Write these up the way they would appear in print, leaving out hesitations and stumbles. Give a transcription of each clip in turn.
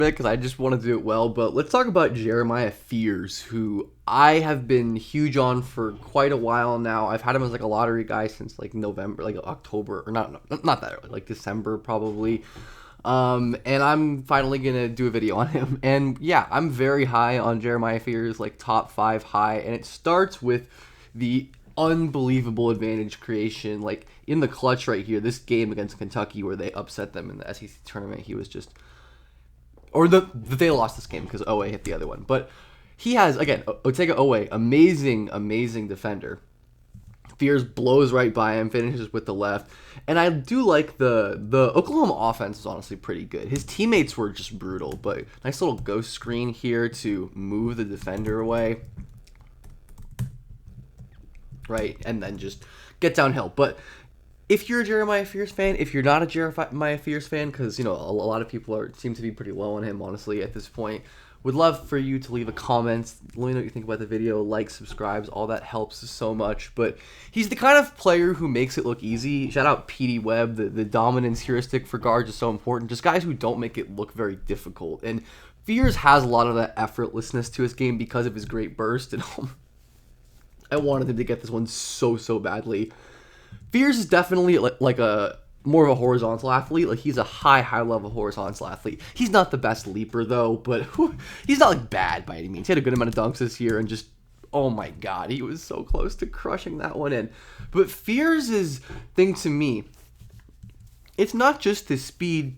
bit because I just want to do it well, but let's talk about Jeremiah Fears, who I have been huge on for quite a while now. I've had him as like a lottery guy since like November, like October, or not that early, like December probably. And I'm finally gonna do a video on him. And yeah, I'm very high on Jeremiah Fears, like top 5 high, and it starts with the unbelievable advantage creation, like in the clutch right here. This game against Kentucky where they upset them in the SEC tournament, he was just, or they lost this game because Owe hit the other one. But he has, again, Otega Owe, amazing defender. Fears blows right by him, finishes with the left. And I do like the Oklahoma offense is honestly pretty good. His teammates were just brutal, but nice little ghost screen here to move the defender away. Right, and then just get downhill. But if you're a Jeremiah Fears fan, if you're not a Jeremiah Fears fan, because a lot of people seem to be pretty low on him, honestly, at this point, would love for you to leave a comment. Let me know what you think about the video. Like, subscribes, all that helps so much. But he's the kind of player who makes it look easy. Shout out PD Webb. The dominance heuristic for guards is so important. Just guys who don't make it look very difficult. And Fears has a lot of that effortlessness to his game because of his great burst. And I wanted him to get this one so badly. Fears is definitely like a more of a horizontal athlete. Like he's a high level horizontal athlete. He's not the best leaper though, but he's not like bad by any means. He had a good amount of dunks this year and just, oh my god, he was so close to crushing that one in. But Fears' thing to me, it's not just the speed.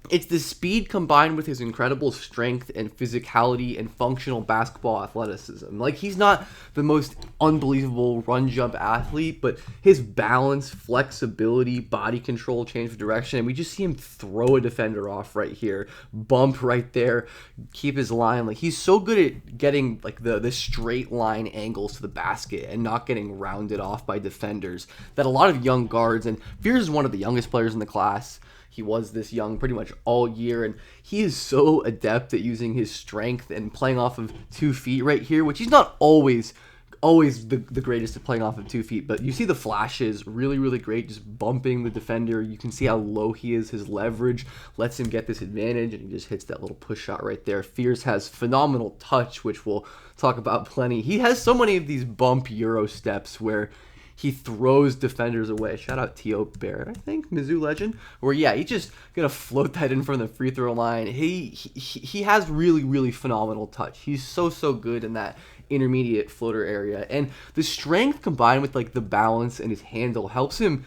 It's the speed combined with his incredible strength and physicality and functional basketball athleticism. Like, he's not the most unbelievable run-jump athlete, but his balance, flexibility, body control, change of direction, and we just see him throw a defender off right here, bump right there, keep his line. Like, he's so good at getting, like, the straight line angles to the basket and not getting rounded off by defenders that a lot of young guards, and Fears is one of the youngest players in the class. He was this young pretty much all year, and he is so adept at using his strength and playing off of 2 feet right here, which he's not always the greatest at playing off of 2 feet, but you see the flashes, really great, just bumping the defender. You can see how low he is. His leverage lets him get this advantage, and he just hits that little push shot right there. Fears has phenomenal touch, which we'll talk about plenty. He has so many of these bump Euro steps where he throws defenders away. Shout out T.O. Barrett, I think, Mizzou legend. Where, yeah, he's just going to float that in from the free throw line. He has really phenomenal touch. He's so good in that intermediate floater area. And the strength combined with, like, the balance and his handle helps him,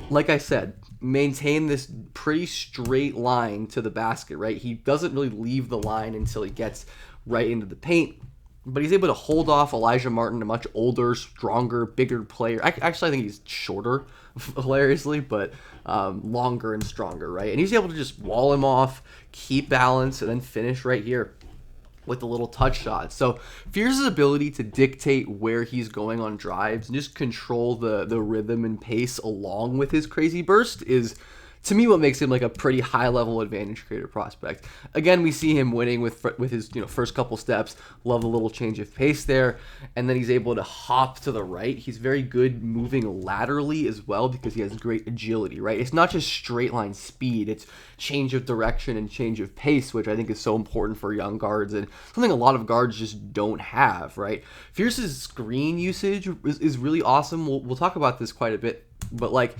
like I said, maintain this pretty straight line to the basket, right? He doesn't really leave the line until he gets right into the paint. But he's able to hold off Elijah Martin, a much older, stronger, bigger player. Actually, I think he's shorter, hilariously, but longer and stronger, right? And he's able to just wall him off, keep balance, and then finish right here with a little touch shot. So Fears' ability to dictate where he's going on drives and just control the rhythm and pace along with his crazy burst is, to me, what makes him like a pretty high-level advantage creator prospect. Again, we see him winning with his first couple steps. Love a little change of pace there, and then he's able to hop to the right. He's very good moving laterally as well because he has great agility. Right, it's not just straight line speed; it's change of direction and change of pace, which I think is so important for young guards and something a lot of guards just don't have. Right, Fierce's screen usage is really awesome. We'll talk about this quite a bit, but like,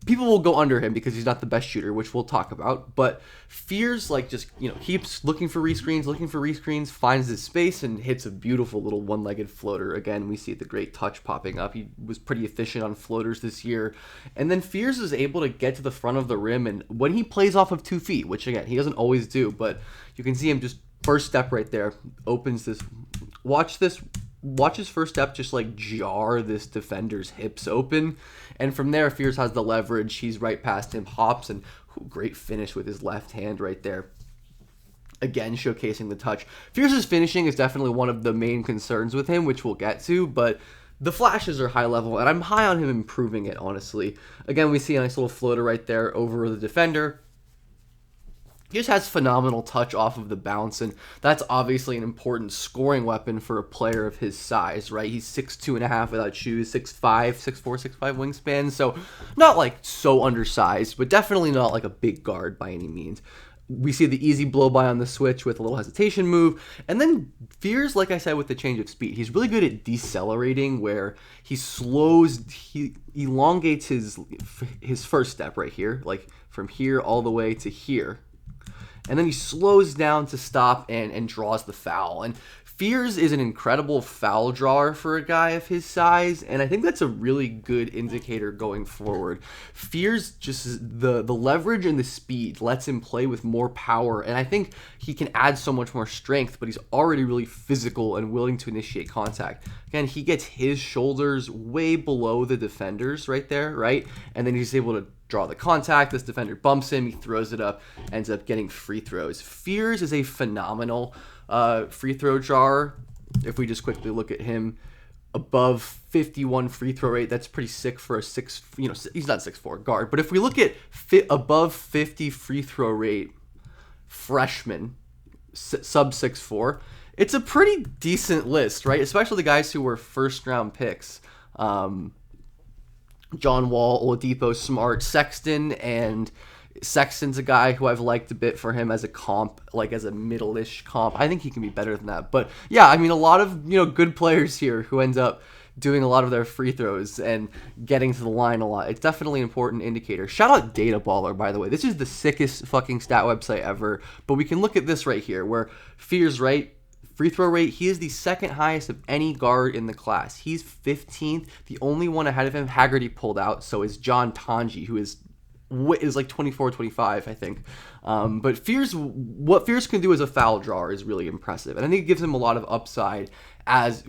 people will go under him because he's not the best shooter, which we'll talk about. But Fears, like, just, keeps looking for rescreens, finds his space, and hits a beautiful little one-legged floater. Again, we see the great touch popping up. He was pretty efficient on floaters this year. And then Fears is able to get to the front of the rim, and when he plays off of 2 feet, which, again, he doesn't always do, but you can see him just first step right there, opens this. Watch his first step just like jar this defender's hips open, and from there Fears has the leverage. He's right past him, hops, and great finish with his left hand right there. Again, showcasing the touch. Fears' finishing is definitely one of the main concerns with him, which we'll get to, but the flashes are high level, and I'm high on him improving it, honestly. Again, we see a nice little floater right there over the defender. He just has phenomenal touch off of the bounce, and that's obviously an important scoring weapon for a player of his size, right? He's 6'2.5" without shoes, 6'5", 6'4", 6'5" wingspan, so not like so undersized, but definitely not like a big guard by any means. We see the easy blow by on the switch with a little hesitation move. And then Fears, like I said, with the change of speed. He's really good at decelerating, where he elongates his first step right here, like from here all the way to here. And then he slows down to stop and draws the foul. And Fears is an incredible foul drawer for a guy of his size, and I think that's a really good indicator going forward. Fears, just the leverage and the speed lets him play with more power, and I think he can add so much more strength, but he's already really physical and willing to initiate contact. Again, he gets his shoulders way below the defenders right there, right? And then he's able to draw the contact. This defender bumps him, he throws it up, ends up getting free throws. Fears is a phenomenal free throw drawer. If we just quickly look at him, above 51 free throw rate, that's pretty sick for a he's not 6'4" guard, but if we look at above 50 free throw rate freshman, sub 6'4", it's a pretty decent list, right? Especially the guys who were first round picks. John Wall, Oladipo, Smart, Sexton, and Sexton's a guy who I've liked a bit for him as a comp, like as a middle-ish comp. I think he can be better than that. But yeah, I mean, a lot of, good players here who end up doing a lot of their free throws and getting to the line a lot. It's definitely an important indicator. Shout out Data Baller, by the way. This is the sickest fucking stat website ever. But we can look at this right here, where Fears, right, free throw rate, he is the second highest of any guard in the class. He's 15th. The only one ahead of him, Haggerty pulled out, so is John Tanji, who is like 24, 25, I think. But what Fears can do as a foul drawer is really impressive. And I think it gives him a lot of upside as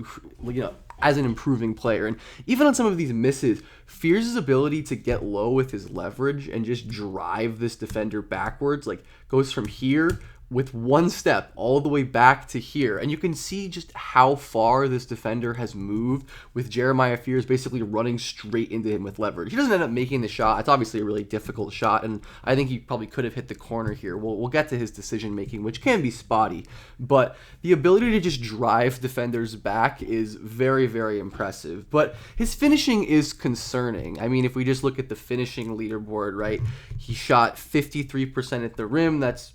an improving player. And even on some of these misses, Fears' ability to get low with his leverage and just drive this defender backwards, like goes from here with one step all the way back to here. And you can see just how far this defender has moved with Jeremiah Fears basically running straight into him with leverage. He doesn't end up making the shot. It's obviously a really difficult shot, and I think he probably could have hit the corner here. We'll get to his decision making, which can be spotty, but the ability to just drive defenders back is very, very impressive. But his finishing is concerning. I mean, if we just look at the finishing leaderboard, right, he shot 53% at the rim. That's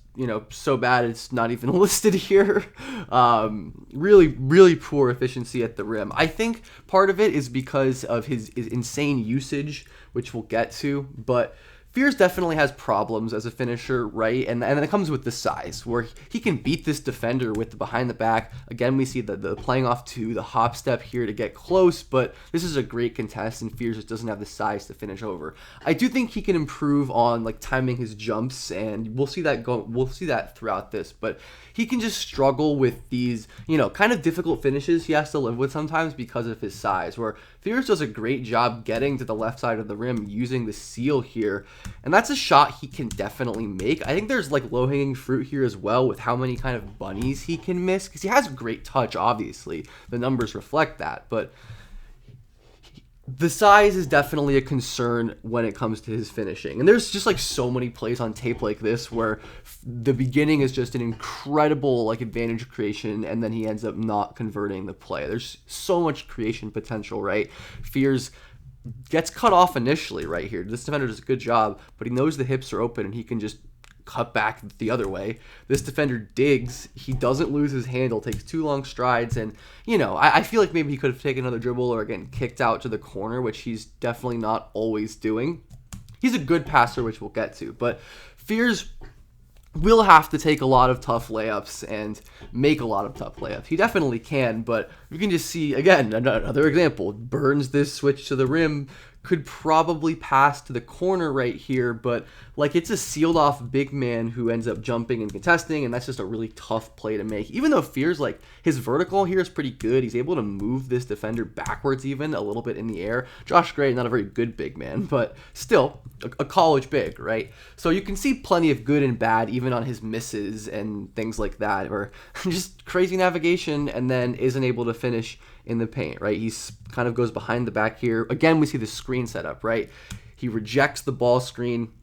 so bad it's not even listed here. Really, really poor efficiency at the rim. I think part of it is because of his insane usage, which we'll get to, but Fears definitely has problems as a finisher, right? And then it comes with the size, where he can beat this defender with the behind the back. Again, we see the playing off to the hop step here to get close, but this is a great contest, and Fears just doesn't have the size to finish over. I do think he can improve on like timing his jumps, and we'll see that throughout this, but he can just struggle with these, kind of difficult finishes he has to live with sometimes because of his size, where Fears does a great job getting to the left side of the rim using the seal here. And that's a shot he can definitely make. I think there's like low-hanging fruit here as well with how many kind of bunnies he can miss, because he has great touch, obviously. The numbers reflect that, but the size is definitely a concern when it comes to his finishing. And there's just like so many plays on tape like this where the beginning is just an incredible like advantage creation, and then he ends up not converting the play. There's so much creation potential, right? Fears gets cut off initially right here. This defender does a good job, but he knows the hips are open and he can just cut back the other way. This defender digs. He doesn't lose his handle, takes 2 long strides, and I feel like maybe he could have taken another dribble or again kicked out to the corner, which he's definitely not always doing. He's a good passer, which we'll get to, but Fears will have to take a lot of tough layups and make a lot of tough layups. He definitely can, but you can just see, again, another example. Burns this switch to the rim, could probably pass to the corner right here, but like it's a sealed off big man who ends up jumping and contesting, and that's just a really tough play to make. Even though Fears, like his vertical here is pretty good, he's able to move this defender backwards even a little bit in the air. Josh Gray, not a very good big man, but still a college big, right? So you can see plenty of good and bad even on his misses and things like that, or just crazy navigation and then isn't able to finish in the paint, right? He's kind of goes behind the back here. Again, we see the screen setup, right? He rejects the ball screen,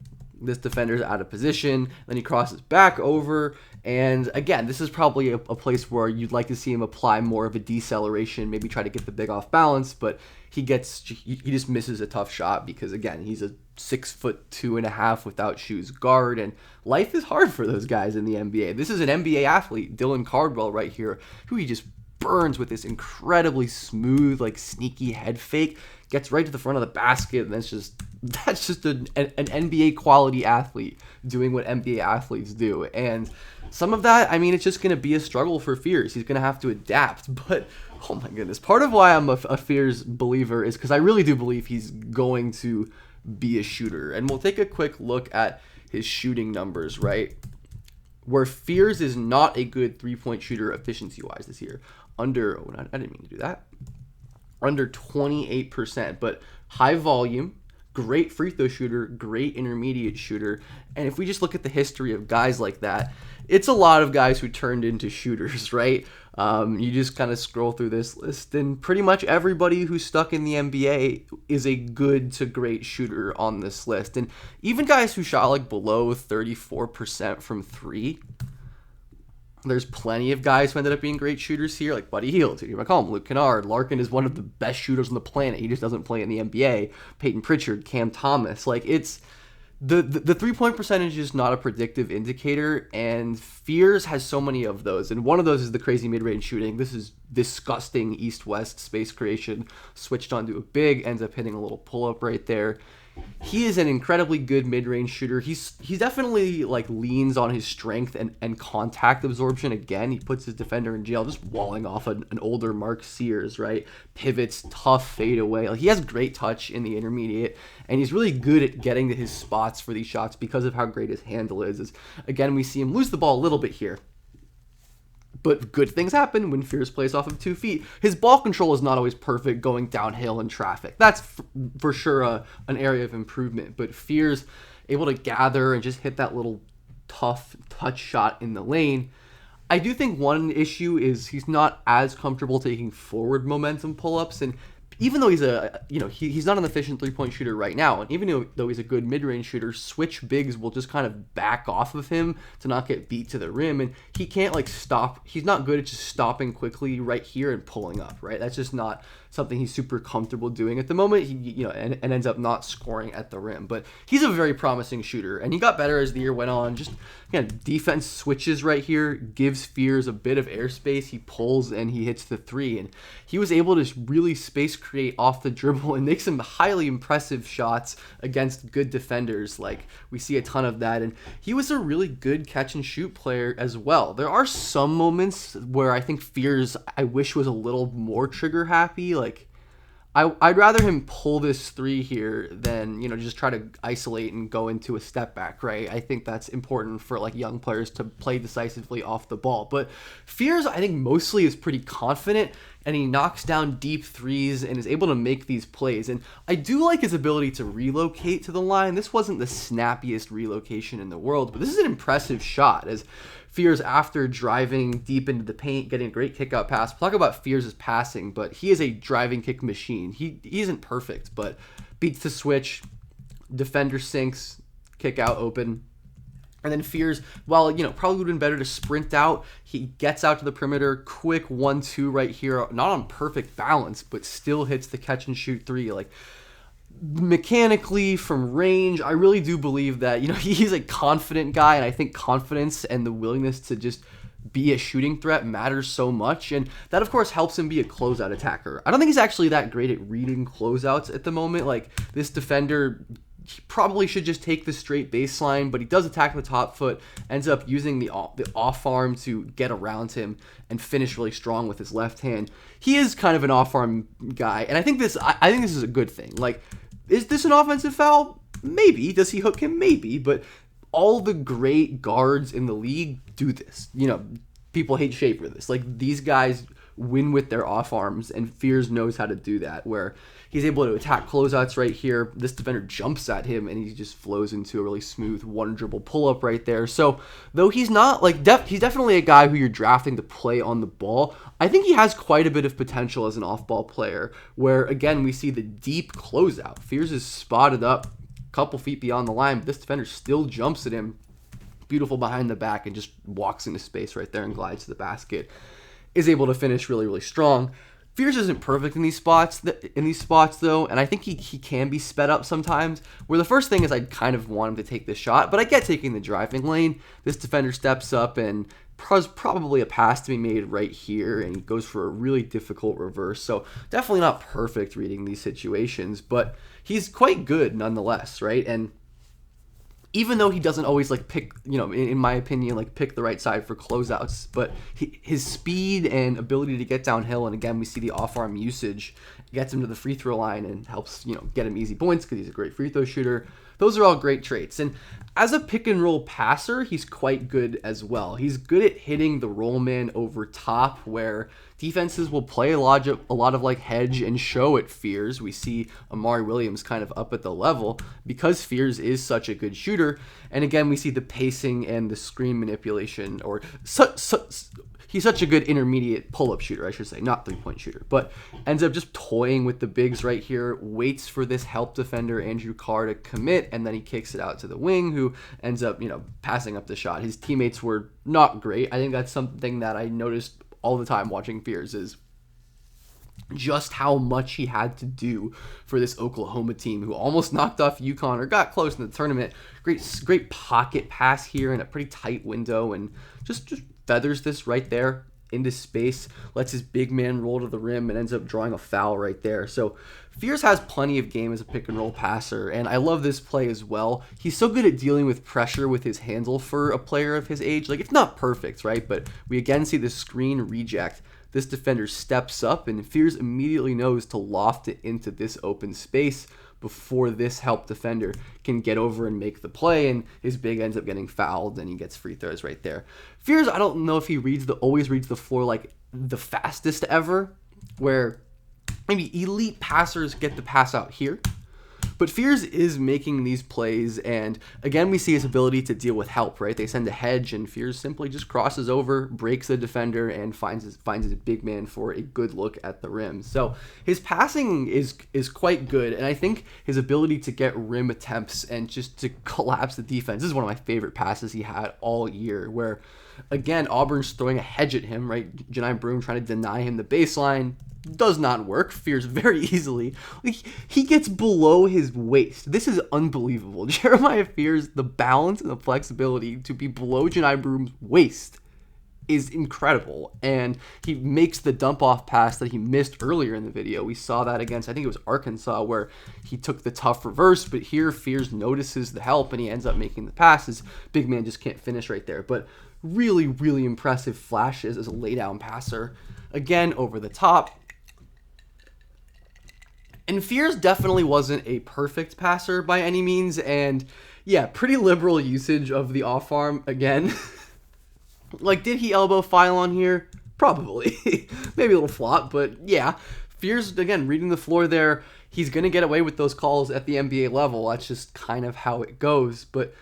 This defender's out of position. Then he crosses back over. And again, this is probably a place where you'd like to see him apply more of a deceleration, maybe try to get the big off balance, but he just misses a tough shot because, again, he's a 6'2.5" without shoes guard, and life is hard for those guys in the NBA. This is an NBA athlete, Dylan Cardwell right here, who he just burns with this incredibly smooth, like sneaky head fake, gets right to the front of the basket, and that's just an NBA quality athlete doing what NBA athletes do. And some of that, I mean, it's just going to be a struggle for Fears. He's going to have to adapt, but oh my goodness, part of why I'm a Fears believer is because I really do believe he's going to be a shooter. And we'll take a quick look at his shooting numbers, right? Where Fears is not a good three-point shooter efficiency-wise this year. I didn't mean to do that. Under 28%, but high volume, great free throw shooter, great intermediate shooter. And if we just look at the history of guys like that, it's a lot of guys who turned into shooters, right? You just kind of scroll through this list, and pretty much everybody who's stuck in the NBA is a good to great shooter on this list. And even guys who shot like below 34% from three, there's plenty of guys who ended up being great shooters here, like Buddy Hield, T.J. McCollum, Luke Kennard. Larkin is one of the best shooters on the planet. He just doesn't play in the NBA. Peyton Pritchard, Cam Thomas. Like, it's the three-point percentage is not a predictive indicator, and Fears has so many of those. And one of those is the crazy mid-range shooting. This is disgusting east-west space creation. Switched onto a big, ends up hitting a little pull-up right there. He is an incredibly good mid-range shooter. He's definitely like leans on his strength and contact absorption. Again, he puts his defender in jail, just walling off an older Mark Sears, right? Pivots, tough fade away. Like, he has great touch in the intermediate, and he's really good at getting to his spots for these shots because of how great his handle is. Again, we see him lose the ball a little bit here. But good things happen when Fears plays off of 2 feet. His ball control is not always perfect going downhill in traffic. That's for sure an area of improvement. But Fears able to gather and just hit that little tough touch shot in the lane. I do think one issue is he's not as comfortable taking forward momentum pull-ups, and even though he's not an efficient three-point shooter right now, and even though he's a good mid-range shooter, switch bigs will just kind of back off of him to not get beat to the rim, and he can't like stop. He's not good at just stopping quickly right here and pulling up, right? That's just not something he's super comfortable doing at the moment. He and ends up not scoring at the rim, but he's a very promising shooter, and he got better as the year went on. Just again, defense switches right here, gives Fears a bit of airspace. He pulls and he hits the three, and he was able to really space create off the dribble and make some highly impressive shots against good defenders. Like, we see a ton of that, and he was a really good catch and shoot player as well. There are some moments where I think Fears, I wish, was a little more trigger happy. Like, I'd rather him pull this three here than, just try to isolate and go into a step back, right? I think that's important for like young players to play decisively off the ball. But Fears, I think, mostly is pretty confident, and he knocks down deep threes and is able to make these plays. And I do like his ability to relocate to the line. This wasn't the snappiest relocation in the world, but this is an impressive shot as Fears, after driving deep into the paint, getting a great kick out pass. We'll talk about Fears' passing, but he is a driving kick machine. He isn't perfect, but beats the switch, defender sinks, kick out open. And then Fears, while, probably would have been better to sprint out, he gets out to the perimeter, quick 1-2 right here, not on perfect balance, but still hits the catch and shoot three. Like, mechanically, from range, I really do believe that, he's a confident guy, and I think confidence and the willingness to just be a shooting threat matters so much, and that, of course, helps him be a closeout attacker. I don't think he's actually that great at reading closeouts at the moment. Like, this defender, he probably should just take the straight baseline, but he does attack the top foot, ends up using the off arm to get around him and finish really strong with his left hand. He is kind of an off arm guy, and I think this is a good thing. Like, is this an offensive foul? Maybe. Does he hook him? Maybe. But all the great guards in the league do this. People hate Shea for this. Like, these guys win with their off arms, and Fears knows how to do that, where he's able to attack closeouts right here. This defender jumps at him, and he just flows into a really smooth one dribble pull up right there. So, though he's not like he's definitely a guy who you're drafting to play on the ball, I think he has quite a bit of potential as an off ball player, where again we see the deep closeout. Fears is spotted up couple feet beyond the line, but this defender still jumps at him. Beautiful behind the back and just walks into space right there and glides to the basket. Is able to finish really, really strong. Fears isn't perfect in these spots though, and I think he can be sped up sometimes, where the first thing is I kind of want him to take this shot, but I get taking the driving lane. This defender steps up and probably a pass to be made right here, and he goes for a really difficult reverse. So definitely not perfect reading these situations, but he's quite good nonetheless, right? And even though he doesn't always like pick, in my opinion, like pick the right side for closeouts, but his speed and ability to get downhill, and again, we see the off-arm usage, gets him to the free throw line and helps, get him easy points because he's a great free throw shooter. Those are all great traits. And as a pick and roll passer, he's quite good as well. He's good at hitting the roll man over top, where defenses will play a lot of like hedge and show at Fears. We see Amari Williams kind of up at the level because Fears is such a good shooter. And again, we see the pacing and the screen manipulation, or he's such a good intermediate pull-up shooter, I should say, not three-point shooter, but ends up just toying with the bigs right here, waits for this help defender, Andrew Carr, to commit, and then he kicks it out to the wing, who ends up, passing up the shot. His teammates were not great. I think that's something that I noticed all the time watching Fears, is just how much he had to do for this Oklahoma team, who almost knocked off UConn or got close in the tournament. Great pocket pass here in a pretty tight window, and just feathers this right there into space, lets his big man roll to the rim, and ends up drawing a foul right there. So Fears has plenty of game as a pick and roll passer, and I love this play as well. He's so good at dealing with pressure with his handle for a player of his age. Like, it's not perfect, right? But we again see the screen reject. This defender steps up, and Fears immediately knows to loft it into this open space before this help defender can get over and make the play, and his big ends up getting fouled, and he gets free throws right there. Fears, I don't know if he always reads the floor like the fastest ever, where maybe elite passers get the pass out here. But Fears is making these plays, and again, we see his ability to deal with help, right? They send a hedge, and Fears simply just crosses over, breaks the defender, and finds his big man for a good look at the rim. So his passing is quite good, and I think his ability to get rim attempts and just to collapse the defense, this is one of my favorite passes he had all year, where, again, Auburn's throwing a hedge at him, right? Johni Broome trying to deny him the baseline. Does not work. Fears very easily. Like, he gets below his waist. This is unbelievable. Jeremiah Fears, the balance and the flexibility to be below Johni Broome's waist is incredible. And he makes the dump off pass that he missed earlier in the video. We saw that against, I think it was Arkansas, where he took the tough reverse, but here Fears notices the help and he ends up making the passes. Big man just can't finish right there. But really, really impressive flashes as a laydown passer. Again, over the top. And Fears definitely wasn't a perfect passer by any means, and yeah, pretty liberal usage of the off arm again. Like, did he elbow Philon here? Probably. Maybe a little flop, but yeah. Fears, again, reading the floor there. He's going to get away with those calls at the NBA level. That's just kind of how it goes. But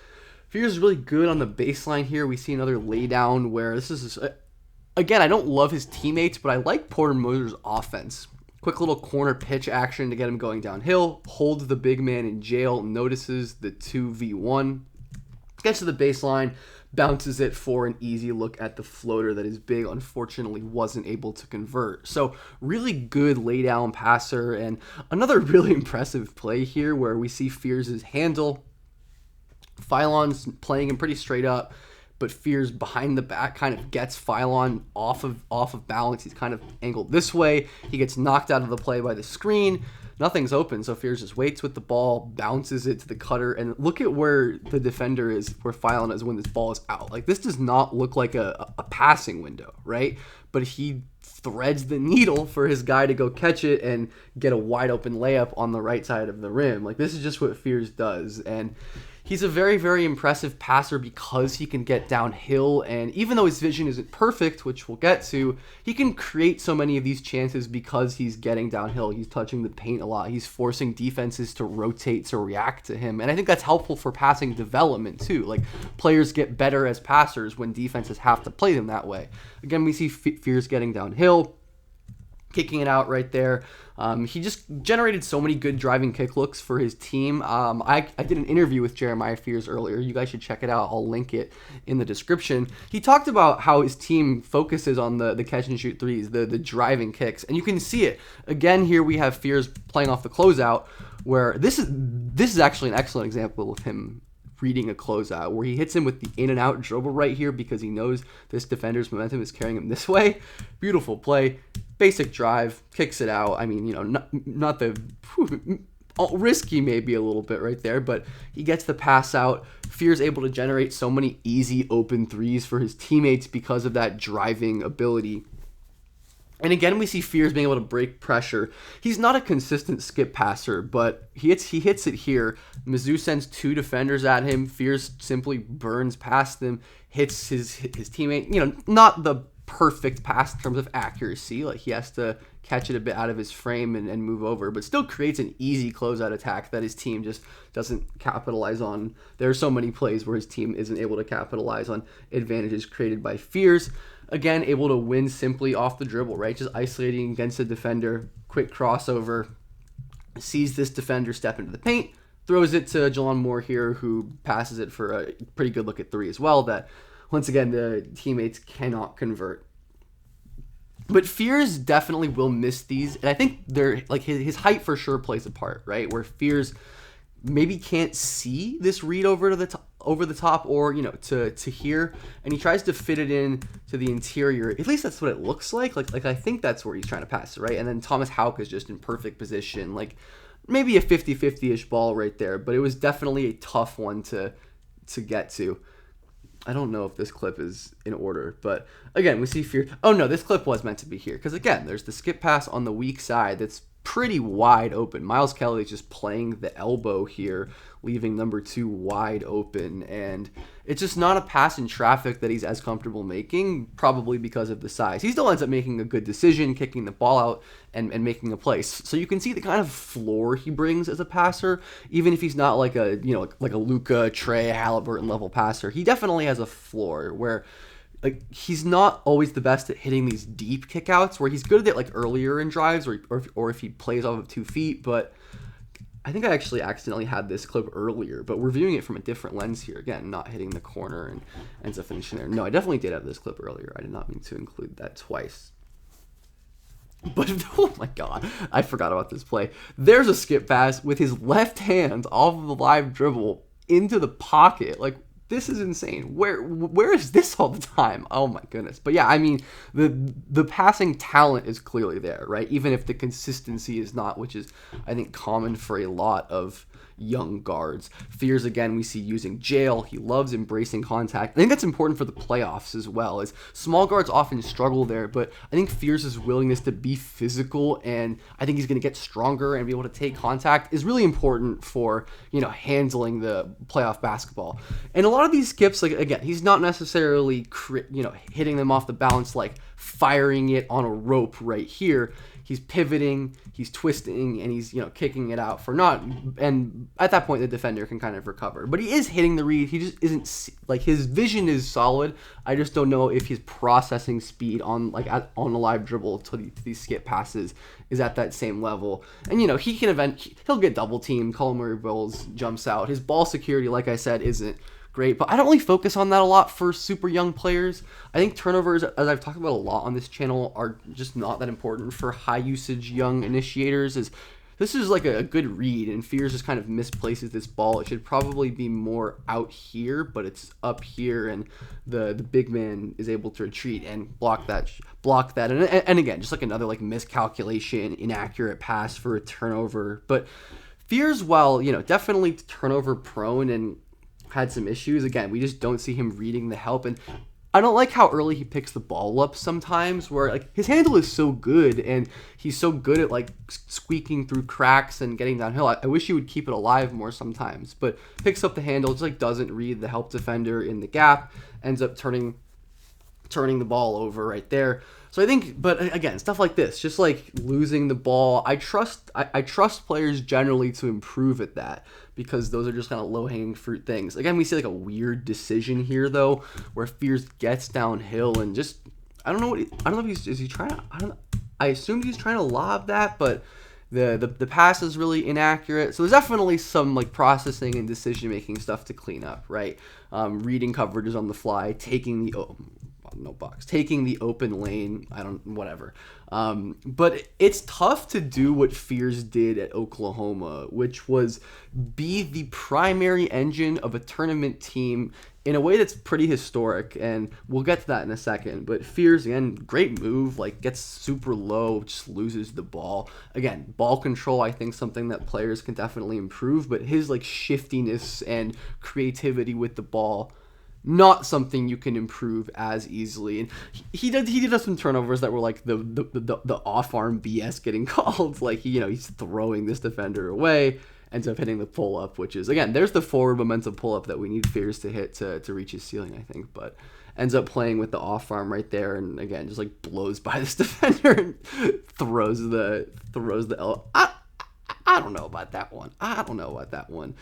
Fears is really good on the baseline here. We see another laydown where this is, again, I don't love his teammates, but I like Porter Moser's offense. Quick little corner pitch action to get him going downhill. Holds the big man in jail. Notices the 2v1. Gets to the baseline. Bounces it for an easy look at the floater that his big unfortunately wasn't able to convert. So really good laydown passer. And another really impressive play here where we see Fears' handle. Philon's playing him pretty straight up, but Fears behind the back kind of gets Philon off of balance. He's kind of angled this way. He gets knocked out of the play by the screen. Nothing's open, so Fears just waits with the ball, bounces it to the cutter, and look at where the defender is, where Philon is when this ball is out. Like, this does not look like a passing window, right? But he threads the needle for his guy to go catch it and get a wide open layup on the right side of the rim. Like, this is just what Fears does, and he's a very, very impressive passer because he can get downhill, and even though his vision isn't perfect, which we'll get to, he can create so many of these chances because he's getting downhill. He's touching the paint a lot. He's forcing defenses to rotate to react to him, and I think that's helpful for passing development too. Like, players get better as passers when defenses have to play them that way. Again, we see Fears getting downhill. kicking it out right there. He just generated so many good driving kick looks for his team. I did an interview with Jeremiah Fears earlier. You guys should check it out. I'll link it in the description. He talked about how his team focuses on the catch and shoot threes, the driving kicks, and you can see it. Again, here we have Fears playing off the closeout, where this is actually an excellent example of him reading a closeout, where he hits him with the in and out dribble right here because he knows this defender's momentum is carrying him this way. Beautiful play. Basic drive, kicks it out. I mean, not the risky maybe a little bit right there, but he gets the pass out. Fears able to generate so many easy open threes for his teammates because of that driving ability. And again, we see Fears being able to break pressure. He's not a consistent skip passer, but he hits it here. Mizzou sends 2 defenders at him. Fears simply burns past them, hits his teammate. Not the perfect pass in terms of accuracy. Like, he has to catch it a bit out of his frame and move over, but still creates an easy closeout attack that his team just doesn't capitalize on. There are so many plays where his team isn't able to capitalize on advantages created by Fears. Again, able to win simply off the dribble, right? Just isolating against a defender, quick crossover, sees this defender step into the paint, throws it to Jalon Moore here, who passes it for a pretty good look at 3 as well, that once again the teammates cannot convert. But Fears definitely will miss these, and I think they're like his height for sure plays a part, right? Where Fears maybe can't see this read over the top, or to here, and he tries to fit it in to the interior. At least that's what it looks like. Like I think that's where he's trying to pass it, right? And then Thomas Houck is just in perfect position, like maybe a 50-50-ish ball right there, but it was definitely a tough one to get to. I don't know if this clip is in order, but again, we see Fears. Oh no, this clip was meant to be here, because again, there's the skip pass on the weak side that's pretty wide open. Miles Kelly is just playing the elbow here, leaving number 2 wide open, and it's just not a pass in traffic that he's as comfortable making, probably because of the size. He still ends up making a good decision, kicking the ball out and making a play. So you can see the kind of floor he brings as a passer, even if he's not like a like a Luka, Trey, Halliburton level passer. He definitely has a floor where, like, he's not always the best at hitting these deep kickouts, where he's good at it like earlier in drives, or if he plays off of 2 feet. But I think I actually accidentally had this clip earlier, but we're viewing it from a different lens here. Again, not hitting the corner and ends up finishing there. No, I definitely did have this clip earlier. I did not mean to include that twice. But, oh my god, I forgot about this play. There's a skip pass with his left hand off of the live dribble into the pocket. Like, this is insane. Where is this all the time? Oh my goodness. But yeah, I mean, the passing talent is clearly there, right? Even if the consistency is not, which is, I think, common for a lot of young guards. Fears, again, we see using jail. He loves embracing contact. I think that's important for the playoffs as well, as small guards often struggle there, but I think Fears' willingness to be physical, and I think he's going to get stronger and be able to take contact, is really important for, handling the playoff basketball. And a lot of these skips, like, again, he's not necessarily, hitting them off the bounce, like firing it on a rope right here. He's pivoting, he's twisting, and he's, kicking it out for not, and at that point the defender can kind of recover. But he is hitting the read. He just isn't, like, his vision is solid. I just don't know if his processing speed on a live dribble to these skip passes is at that same level. And he can he'll get double teamed. Colin Murray-Bowles jumps out. His ball security, like I said, isn't great, but I don't really focus on that a lot for super young players. I think turnovers, as I've talked about a lot on this channel, are just not that important for high usage young initiators. This is like a good read, and Fears just kind of misplaces this ball. It should probably be more out here, but it's up here, and the big man is able to retreat and block that. And again, just like another like miscalculation, inaccurate pass for a turnover. But Fears, while definitely turnover prone and had some issues, again, we just don't see him reading the help. And I don't like how early he picks the ball up sometimes, where like his handle is so good and he's so good at like squeaking through cracks and getting downhill. I wish he would keep it alive more sometimes, but picks up the handle, just like doesn't read the help defender in the gap, ends up turning the ball over right there. So I think, but again, stuff like this, just like losing the ball, I trust players generally to improve at that, because those are just kind of low-hanging fruit things. Again, we see like a weird decision here though, where Fears gets downhill and just, I don't know if is he trying to, I assumed he was trying to lob that, but the pass is really inaccurate. So there's definitely some like processing and decision making stuff to clean up, right? Reading coverages on the fly, taking the no box, taking the open lane. I don't whatever. But it's tough to do what Fears did at Oklahoma, which was be the primary engine of a tournament team in a way that's pretty historic, and we'll get to that in a second. But Fears, again, great move, like gets super low, just loses the ball. Again, ball control, I think something that players can definitely improve, but his like shiftiness and creativity with the ball, not something you can improve as easily. And he did have some turnovers that were like the off arm BS getting called. Like he's throwing this defender away, ends up hitting the pull up, which is again there's the forward momentum pull up that we need Fears to hit to reach his ceiling, I think. But ends up playing with the off arm right there, and again just like blows by this defender and throws the L. I don't know about that one.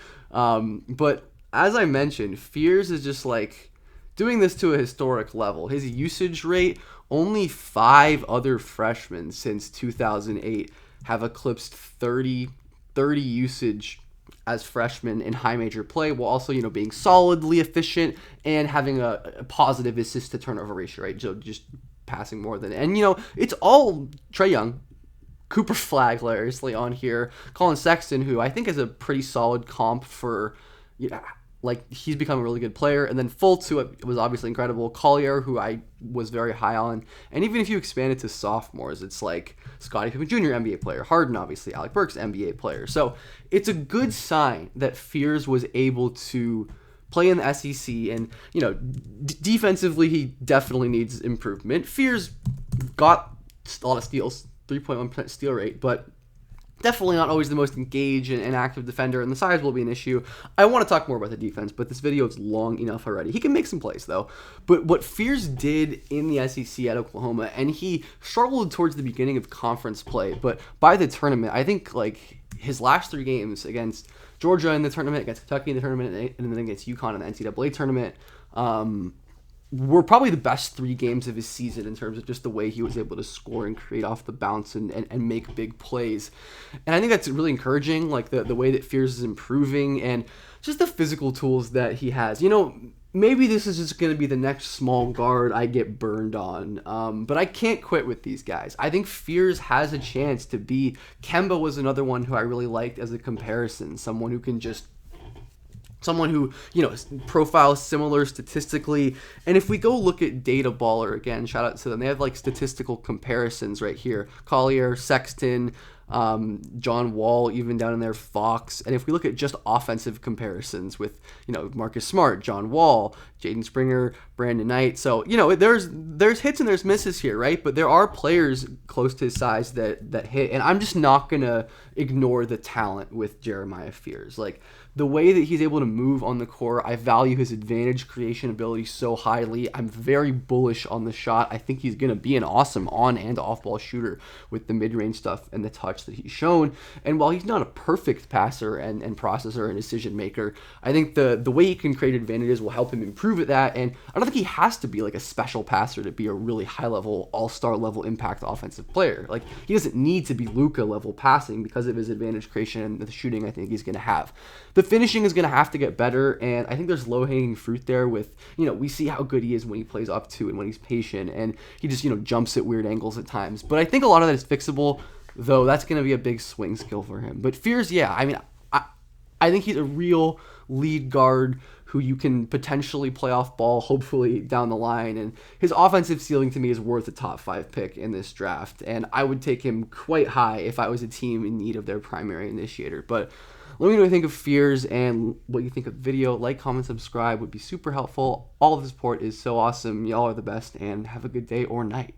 But as I mentioned, Fears is just like doing this to a historic level. His usage rate, only 5 other freshmen since 2008 have eclipsed 30 usage as freshmen in high major play, while also being solidly efficient and having a positive assist to turnover ratio, right? So just passing more than, and it's all Trae Young. Cooper Flagg, hilariously, on here. Colin Sexton, who I think is a pretty solid comp for, like he's become a really good player. And then Fultz, who was obviously incredible. Collier, who I was very high on. And even if you expand it to sophomores, it's like Scottie Pippen Jr., NBA player. Harden, obviously. Alec Burks, NBA player. So it's a good sign that Fears was able to play in the SEC. And, defensively, he definitely needs improvement. Fears got a lot of steals. 3.1% steal rate, but definitely not always the most engaged and active defender, and the size will be an issue. I want to talk more about the defense, but this video is long enough already. He can make some plays, though. But what Fears did in the SEC at Oklahoma, and he struggled towards the beginning of conference play, but by the tournament, I think like his last 3 games against Georgia in the tournament, against Kentucky in the tournament, and then against UConn in the NCAA tournament, were probably the best 3 games of his season in terms of just the way he was able to score and create off the bounce and make big plays. And I think that's really encouraging, like the way that Fears is improving and just the physical tools that he has. Maybe this is just going to be the next small guard I get burned on, but I can't quit with these guys. I think Fears has a chance to be. Kemba was another one who I really liked as a comparison, someone who can just someone who, profiles similar statistically. And if we go look at Data Baller, again, shout out to them, they have like statistical comparisons right here. Collier, Sexton, John Wall, even down in there, Fox. And if we look at just offensive comparisons with, Marcus Smart, John Wall, Jaden Springer, Brandon Knight. So, there's hits and there's misses here, right? But there are players close to his size that hit. And I'm just not going to ignore the talent with Jeremiah Fears. Like, the way that he's able to move on the court, I value his advantage creation ability so highly. I'm very bullish on the shot. I think he's going to be an awesome on and off ball shooter with the mid-range stuff and the touch that he's shown. And while he's not a perfect passer and processor and decision maker, I think the way he can create advantages will help him improve at that. And I don't think he has to be like a special passer to be a really high-level, all-star level impact offensive player. Like, he doesn't need to be Luka level passing because of his advantage creation and the shooting I think he's going to have. The finishing is going to have to get better, and I think there's low-hanging fruit there with, we see how good he is when he plays up to and when he's patient, and he just, jumps at weird angles at times. But I think a lot of that is fixable, though that's going to be a big swing skill for him. But Fears, yeah, I think he's a real lead guard who you can potentially play off ball, hopefully, down the line. And his offensive ceiling, to me, is worth a top 5 pick in this draft. And I would take him quite high if I was a team in need of their primary initiator. But let me know what you think of Fears and what you think of the video. Like, comment, subscribe would be super helpful. All of the support is so awesome. Y'all are the best, and have a good day or night.